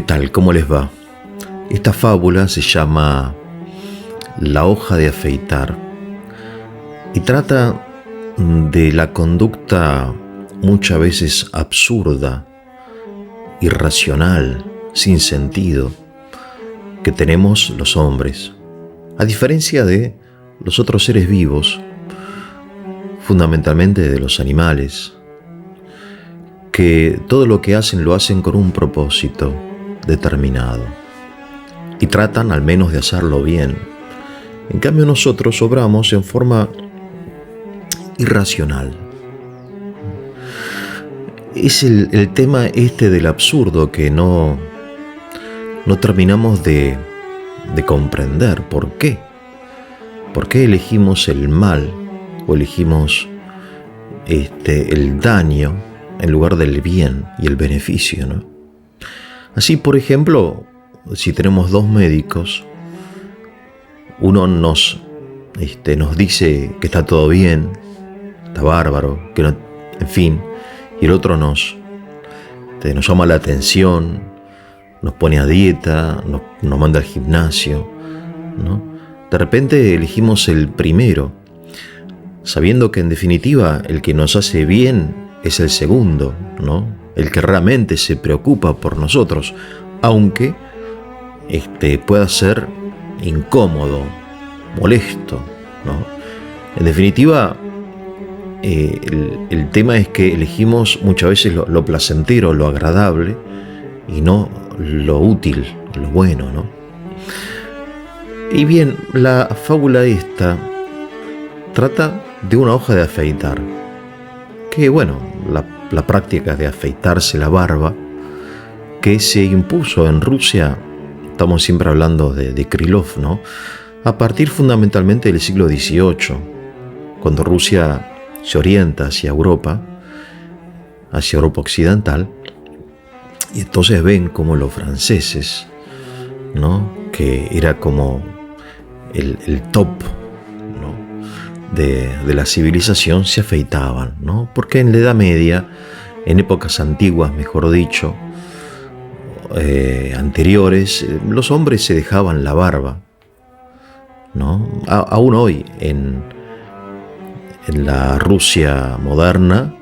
tal? ¿Cómo les va? Esta fábula se llama La hoja de afeitar y trata de la conducta muchas veces absurda, irracional, sin sentido, que tenemos los hombres, a diferencia de los otros seres vivos, fundamentalmente de los animales, que todo lo que hacen lo hacen con un propósito determinado y tratan al menos de hacerlo bien. En cambio nosotros obramos en forma irracional. Es el tema este del absurdo que no terminamos de comprender. ¿Por qué? ¿Por qué elegimos el mal o elegimos el daño en lugar del bien y el beneficio, ¿no? Así, por ejemplo, si tenemos dos médicos, uno nos dice que está todo bien, está bárbaro, que no, en fin, y el otro nos llama la atención, nos pone a dieta, nos manda al gimnasio, ¿no? De repente elegimos el primero, sabiendo que en definitiva el que nos hace bien es el segundo, ¿no? El que realmente se preocupa por nosotros, aunque pueda ser incómodo, molesto, ¿no? En definitiva, el tema es que elegimos muchas veces lo placentero, lo agradable, y no lo útil, lo bueno, ¿no? Y bien, la fábula esta trata de una hoja de afeitar, que bueno, la práctica de afeitarse la barba, que se impuso en Rusia, estamos siempre hablando de Krylov, ¿no? A partir fundamentalmente del siglo XVIII, cuando Rusia se orienta hacia Europa occidental, y entonces ven como los franceses, ¿no? Que era como el top, ¿no? de la civilización, se afeitaban, ¿no? Porque en la Edad Media, en épocas antiguas, mejor dicho, anteriores, los hombres se dejaban la barba, ¿no? Aún hoy, en la Rusia moderna,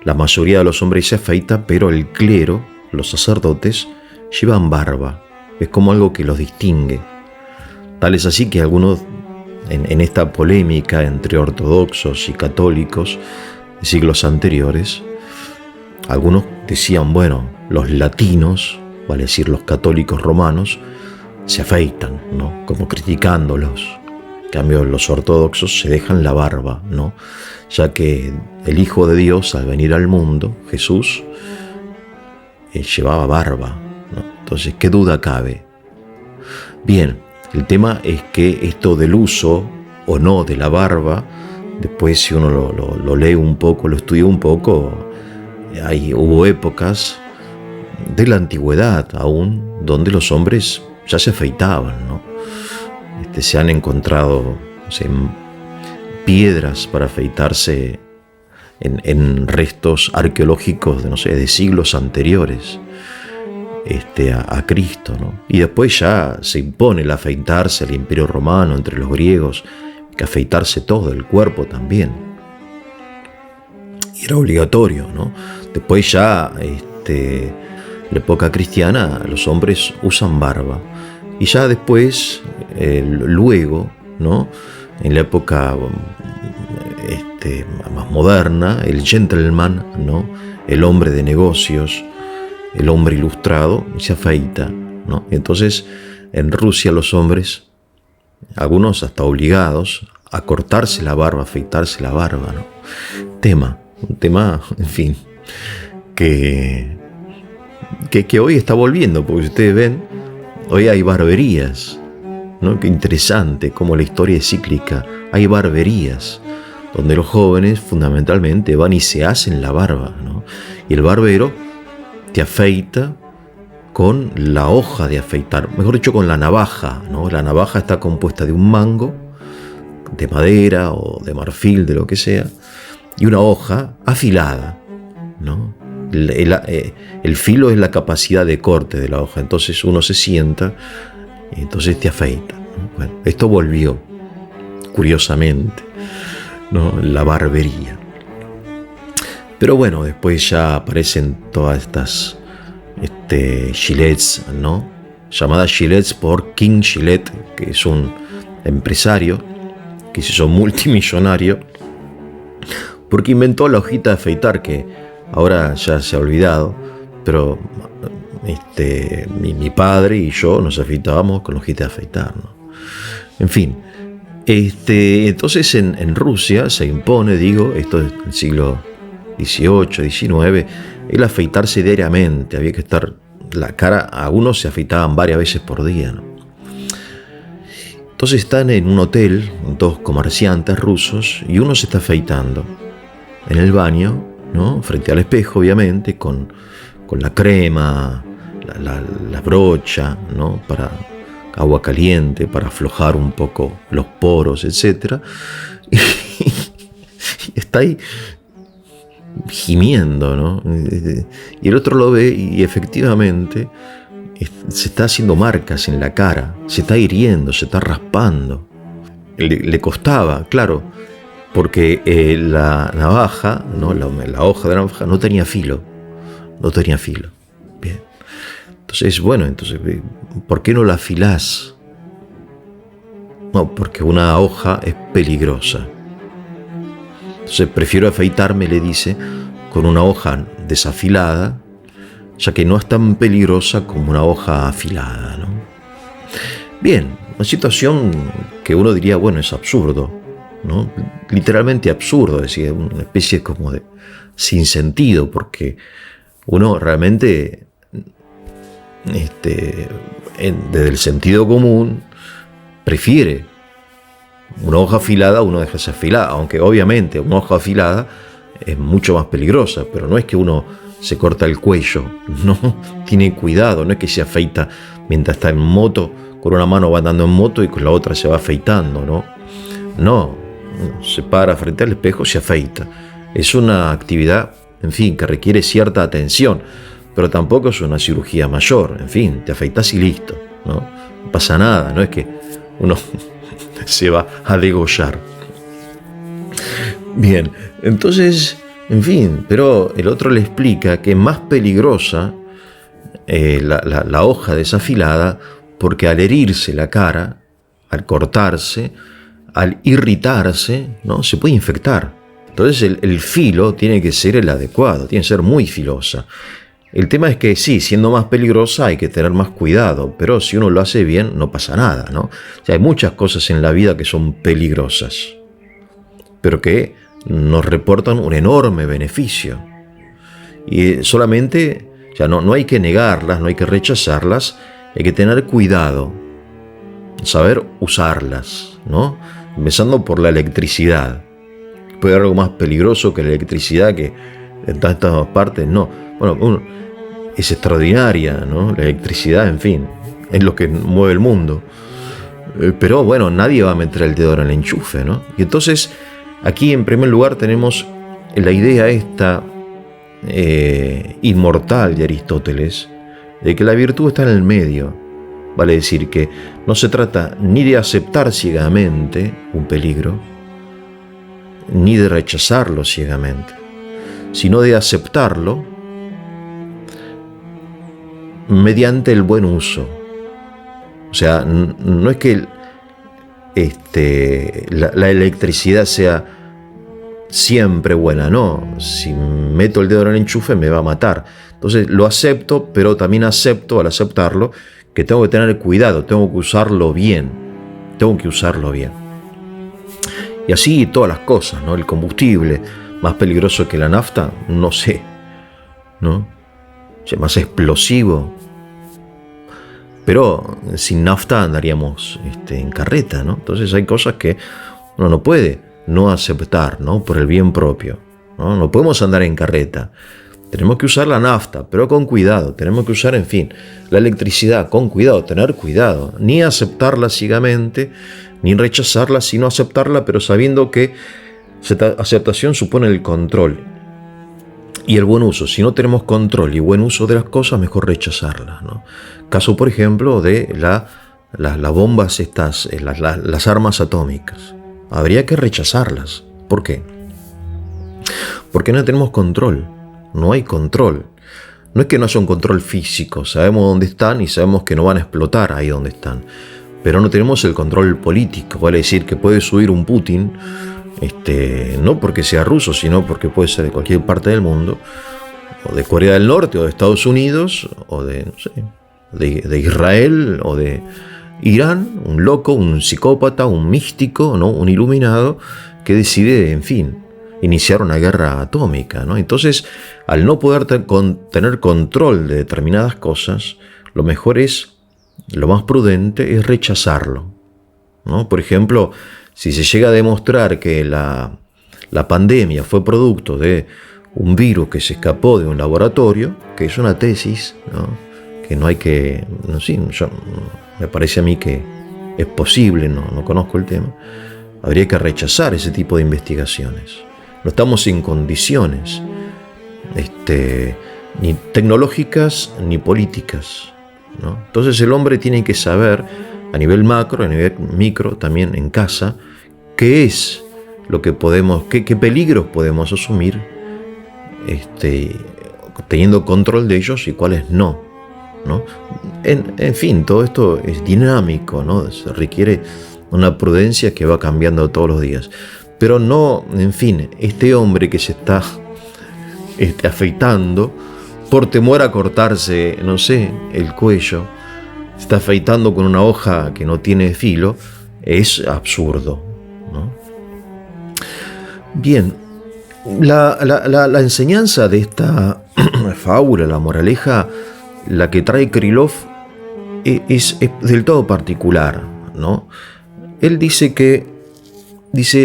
la mayoría de los hombres se afeita, pero el clero, los sacerdotes, llevan barba. Es como algo que los distingue. Tal es así que algunos, en esta polémica entre ortodoxos y católicos de siglos anteriores, algunos decían, bueno, los latinos, vale decir los católicos romanos, se afeitan, ¿no? Como criticándolos. En cambio, los ortodoxos se dejan la barba, ¿no? Ya que el Hijo de Dios, al venir al mundo, Jesús, llevaba barba, ¿no? Entonces, ¿qué duda cabe? Bien, el tema es que esto del uso o no de la barba, después si uno lo lee un poco, lo estudia un poco, hubo épocas de la antigüedad aún donde los hombres ya se afeitaban, ¿no? Se han encontrado, no sé, piedras para afeitarse en restos arqueológicos de siglos anteriores a Cristo, ¿no? Y después ya se impone el afeitarse al Imperio Romano, entre los griegos, que afeitarse todo el cuerpo también. Y era obligatorio, ¿no? Después ya, en la época cristiana, los hombres usan barba. Y ya después, luego, ¿no? En la época más moderna, el gentleman, ¿no? El hombre de negocios, el hombre ilustrado, se afeita, ¿no? Entonces, en Rusia los hombres, algunos hasta obligados a cortarse la barba, afeitarse la barba, ¿no? Un tema, en fin, que hoy está volviendo, porque ustedes ven, hoy hay barberías, ¿no? Qué interesante cómo la historia es cíclica. Hay barberías donde los jóvenes fundamentalmente van y se hacen la barba, ¿no? Y el barbero te afeita con la hoja de afeitar, mejor dicho, con la navaja, ¿no? La navaja está compuesta de un mango de madera o de marfil, de lo que sea, y una hoja afilada, ¿no? El filo es la capacidad de corte de la hoja. Entonces uno se sienta y entonces te afeita. Bueno, esto volvió, curiosamente, ¿no? La barbería. Pero bueno, después ya aparecen todas estas Gillettes, ¿no? Llamadas Gillettes por King Gillette, que es un empresario que se hizo multimillonario porque inventó la hojita de afeitar, que ahora ya se ha olvidado, pero mi padre y yo nos afeitábamos con la hojita de afeitar, ¿no? En fin, entonces en Rusia se impone, esto es del siglo XVIII, XIX, el afeitarse diariamente. Había que estar la cara, algunos se afeitaban varias veces por día, ¿no? Entonces están en un hotel, dos comerciantes rusos, y uno se está afeitando en el baño, ¿no? Frente al espejo, obviamente, con la crema, la brocha, ¿no? Para agua caliente, para aflojar un poco los poros, etc. Y está ahí gimiendo, ¿no? Y el otro lo ve y efectivamente se está haciendo marcas en la cara, se está hiriendo, se está raspando. Le costaba, claro, porque la navaja, ¿no? La hoja de la navaja no tenía filo. Bien. Entonces, ¿por qué no la afilás? No, porque una hoja es peligrosa. Entonces prefiero afeitarme, le dice, con una hoja desafilada, ya que no es tan peligrosa como una hoja afilada, ¿no? Bien, una situación que uno diría, bueno, es absurdo, ¿no? Literalmente absurdo, es decir, una especie como de sinsentido, porque uno realmente, desde el sentido común, prefiere una hoja afilada, uno deja afilada, aunque obviamente una hoja afilada es mucho más peligrosa, pero no es que uno se corta el cuello, no, tiene cuidado, no es que se afeita mientras está en moto, con una mano va andando en moto y con la otra se va afeitando, no, se para frente al espejo, se afeita. Es una actividad, en fin, que requiere cierta atención, pero tampoco es una cirugía mayor, en fin, te afeitas y listo, no pasa nada, no es que uno se va a degollar. Bien, entonces, en fin, pero el otro le explica que es más peligrosa la hoja desafilada porque al herirse la cara, al cortarse, al irritarse, ¿no? Se puede infectar. Entonces el filo tiene que ser el adecuado, tiene que ser muy filosa. El tema es que sí, siendo más peligrosa hay que tener más cuidado, pero si uno lo hace bien no pasa nada, ¿no? O sea, hay muchas cosas en la vida que son peligrosas, pero que nos reportan un enorme beneficio. Y solamente, o sea, no hay que negarlas, no hay que rechazarlas, hay que tener cuidado, saber usarlas, ¿no? Empezando por la electricidad. Puede haber algo más peligroso que la electricidad, que en tantas partes no. Bueno, es extraordinaria, ¿no? La electricidad, en fin, es lo que mueve el mundo. Pero bueno, nadie va a meter el dedo en el enchufe, ¿no? Y entonces, aquí en primer lugar tenemos la idea esta inmortal de Aristóteles, de que la virtud está en el medio. Vale decir que no se trata ni de aceptar ciegamente un peligro, ni de rechazarlo ciegamente, sino de aceptarlo mediante el buen uso. O sea, no es que la electricidad sea siempre buena, no. Si meto el dedo en el enchufe me va a matar. Entonces lo acepto, pero también acepto, al aceptarlo, que tengo que tener cuidado, tengo que usarlo bien. Y así todas las cosas, ¿no? El combustible, más peligroso que la nafta, no sé, ¿no? O sea, más explosivo. Pero sin nafta andaríamos en carreta, ¿no? Entonces hay cosas que uno no puede no aceptar, ¿no? Por el bien propio, ¿no? No podemos andar en carreta. Tenemos que usar la nafta, pero con cuidado. Tenemos que usar, en fin, la electricidad con cuidado, tener cuidado. Ni aceptarla ciegamente, ni rechazarla, sino aceptarla, pero sabiendo que aceptación supone el control. y el buen uso. Si no tenemos control y buen uso de las cosas, mejor rechazarlas, ¿no? Caso, por ejemplo, de las bombas estas, las armas atómicas. Habría que rechazarlas. ¿Por qué? Porque no tenemos control. No hay control. No es que no haya un control físico. Sabemos dónde están y sabemos que no van a explotar ahí donde están. Pero no tenemos el control político. Vale decir que puede subir un Putin, no porque sea ruso, sino porque puede ser de cualquier parte del mundo, o de Corea del Norte, o de Estados Unidos, o de, no sé, de Israel, o de Irán, un loco, un psicópata, un místico, ¿no? Un iluminado, que decide, en fin, iniciar una guerra atómica, ¿no? Entonces, al no poder tener control de determinadas cosas, lo más prudente es rechazarlo, ¿no? Por ejemplo, si se llega a demostrar que la pandemia fue producto de un virus que se escapó de un laboratorio, que es una tesis, ¿no? Que no hay que... No sé, me parece a mí que es posible, no conozco el tema, habría que rechazar ese tipo de investigaciones. No estamos en condiciones ni tecnológicas ni políticas, ¿no? Entonces el hombre tiene que saber a nivel macro, a nivel micro, también en casa, qué es lo que podemos, qué peligros podemos asumir, teniendo control de ellos y cuáles no, ¿no? En fin, todo esto es dinámico, ¿no? Se requiere una prudencia que va cambiando todos los días. Pero no, en fin, este hombre que se está afeitando por temor a cortarse, no sé, el cuello, se está afeitando con una hoja que no tiene filo, es absurdo, ¿no? Bien, la enseñanza de esta fábula, la moraleja, la que trae Krylov, es del todo particular, ¿no? Él dice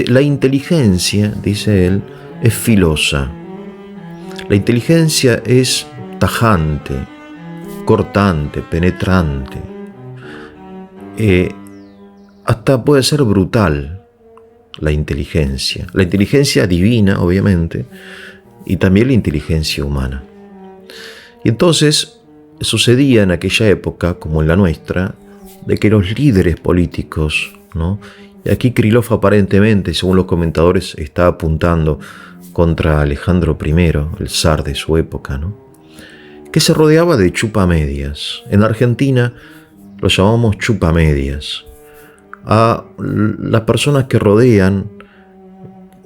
la inteligencia, dice él, es filosa. La inteligencia es tajante, cortante, penetrante. Hasta puede ser brutal la inteligencia. La inteligencia divina, obviamente, y también la inteligencia humana. Y entonces sucedía en aquella época, como en la nuestra, de que los líderes políticos, ¿no? Y aquí Krylov aparentemente, según los comentadores, está apuntando contra Alejandro I, el zar de su época, ¿no? Que se rodeaba de chupamedias. En Argentina lo llamamos chupamedias. A las personas que rodean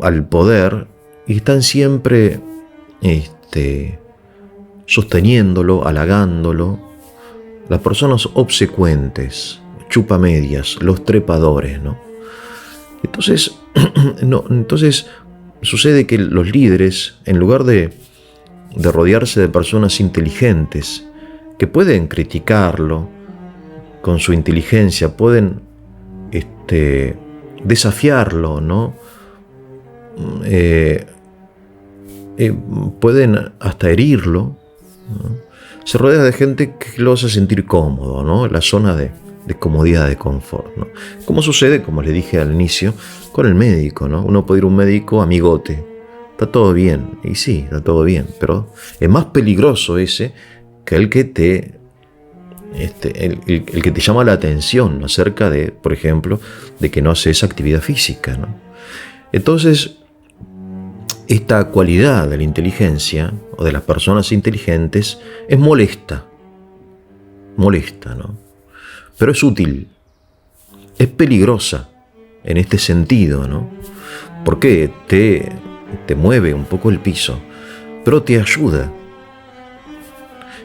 al poder y están siempre sosteniéndolo, halagándolo. Las personas obsecuentes, chupamedias, los trepadores, ¿no? Entonces sucede que los líderes, en lugar de rodearse de personas inteligentes que pueden criticarlo con su inteligencia, pueden desafiarlo, ¿no? Pueden hasta herirlo, ¿no? Se rodea de gente que lo hace sentir cómodo, ¿no? La zona de comodidad, de confort, ¿no? Como sucede, como le dije al inicio, con el médico, ¿no? Uno puede ir a un médico amigote, está todo bien, y sí, está todo bien, pero es más peligroso ese que el que te el que te llama la atención acerca de, por ejemplo, de que no haces actividad física, ¿no? Entonces, esta cualidad de la inteligencia o de las personas inteligentes es molesta, ¿no? Pero es útil, es peligrosa en este sentido, ¿no? Porque te mueve un poco el piso, pero te ayuda.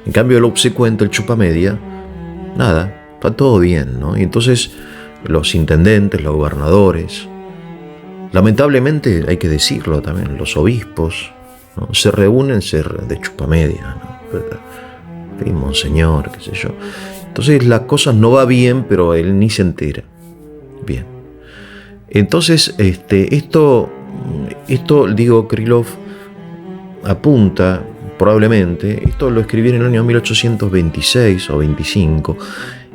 En cambio, el obsecuente, el chupamedia, nada, está todo bien, ¿no? Y entonces los intendentes, los gobernadores, lamentablemente hay que decirlo también, los obispos, ¿no? Se reúnen de chupamedia, ¿no? Y monseñor, qué sé yo. Entonces la cosa no va bien, pero él ni se entera. Bien. Entonces, esto digo, Krylov apunta, probablemente, esto lo escribió en el año 1826 o 25.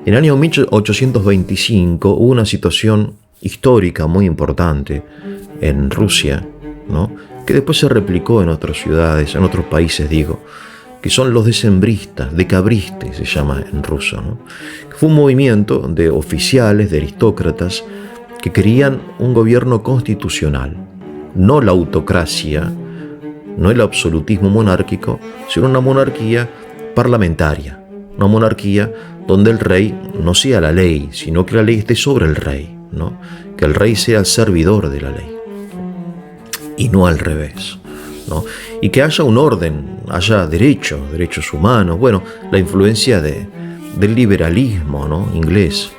En el año 1825 hubo una situación histórica muy importante en Rusia, ¿no? que después se replicó en otras ciudades, en otros países, digo, que son los decembristas, decabristas se llama en ruso, ¿no? Fue un movimiento de oficiales, de aristócratas, que querían un gobierno constitucional, no la autocracia, no el absolutismo monárquico, sino una monarquía parlamentaria, una monarquía donde el rey no sea la ley, sino que la ley esté sobre el rey, ¿no? Que el rey sea el servidor de la ley y no al revés, ¿no? Y que haya un orden, haya derechos humanos, bueno, la influencia del liberalismo, ¿no? Inglés,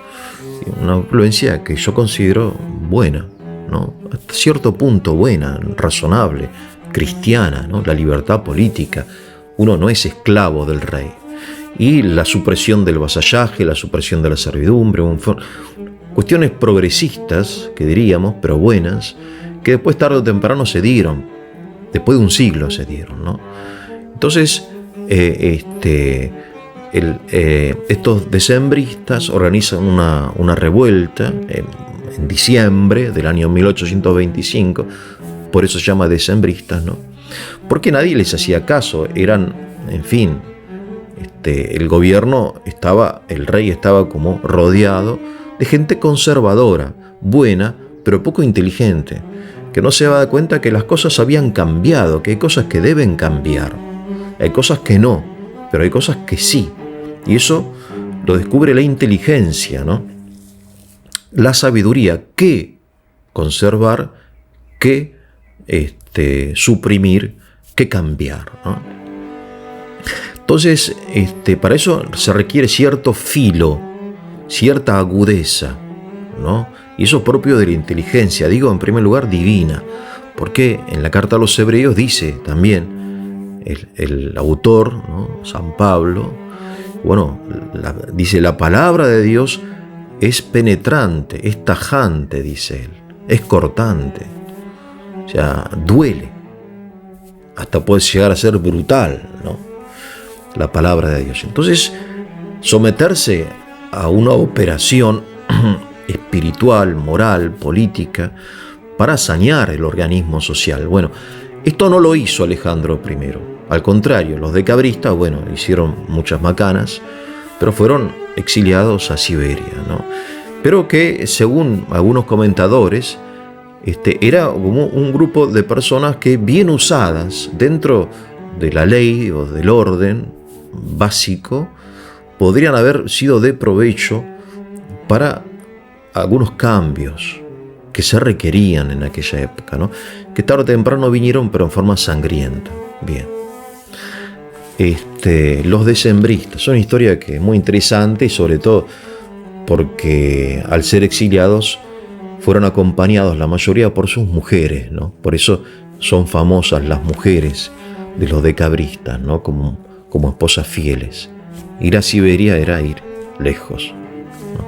una influencia que yo considero buena, ¿no? Hasta cierto punto buena, razonable, cristiana, ¿no? La libertad política, uno no es esclavo del rey, y la supresión del vasallaje, la supresión de la servidumbre, cuestiones progresistas, que diríamos, pero buenas, que después tarde o temprano se dieron, después de un siglo se dieron, ¿no? Entonces, estos decembristas organizan una revuelta en diciembre del año 1825, por eso se llama decembristas, ¿no? Porque nadie les hacía caso, eran, en fin, el gobierno el rey estaba como rodeado de gente conservadora, buena, pero poco inteligente, que no se daba cuenta que las cosas habían cambiado, que hay cosas que deben cambiar, hay cosas que no, pero hay cosas que sí, y eso lo descubre la inteligencia, ¿no? La sabiduría, qué conservar, qué suprimir, qué cambiar, ¿no? Entonces, para eso se requiere cierto filo, cierta agudeza, ¿no? Y eso es propio de la inteligencia, digo, en primer lugar, divina, porque en la carta a los Hebreos dice también el autor, ¿no? San Pablo, bueno, dice, la palabra de Dios es penetrante, es tajante, dice él, es cortante, o sea, duele, hasta puede llegar a ser brutal, ¿no? La palabra de Dios. Entonces, someterse a una operación espiritual, moral, política, para sanear el organismo social. Bueno, esto no lo hizo Alejandro I. Al contrario, los decabristas, bueno, hicieron muchas macanas, pero fueron exiliados a Siberia, ¿no? Pero que, según algunos comentadores, era como un grupo de personas que, bien usadas dentro de la ley o del orden básico, podrían haber sido de provecho para algunos cambios que se requerían en aquella época, ¿no? Que tarde o temprano vinieron, pero en forma sangrienta. Bien. Los decembristas son una historia que es muy interesante, y sobre todo porque al ser exiliados fueron acompañados la mayoría por sus mujeres, ¿no? Por eso son famosas las mujeres de los decabristas, ¿no? Como esposas fieles. Ir a Siberia era ir lejos, ¿no?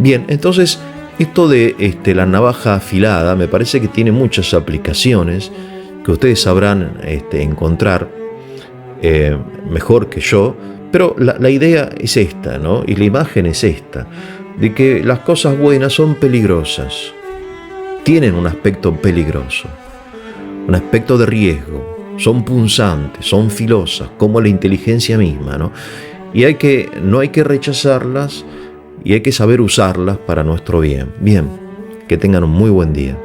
Bien, entonces esto de la navaja afilada me parece que tiene muchas aplicaciones que ustedes sabrán encontrar mejor que yo, pero la idea es esta, ¿no? Y la imagen es esta, de que las cosas buenas son peligrosas, tienen un aspecto peligroso, un aspecto de riesgo, son punzantes, son filosas, como la inteligencia misma, ¿no? Y no hay que rechazarlas, y hay que saber usarlas para nuestro bien. Bien, que tengan un muy buen día.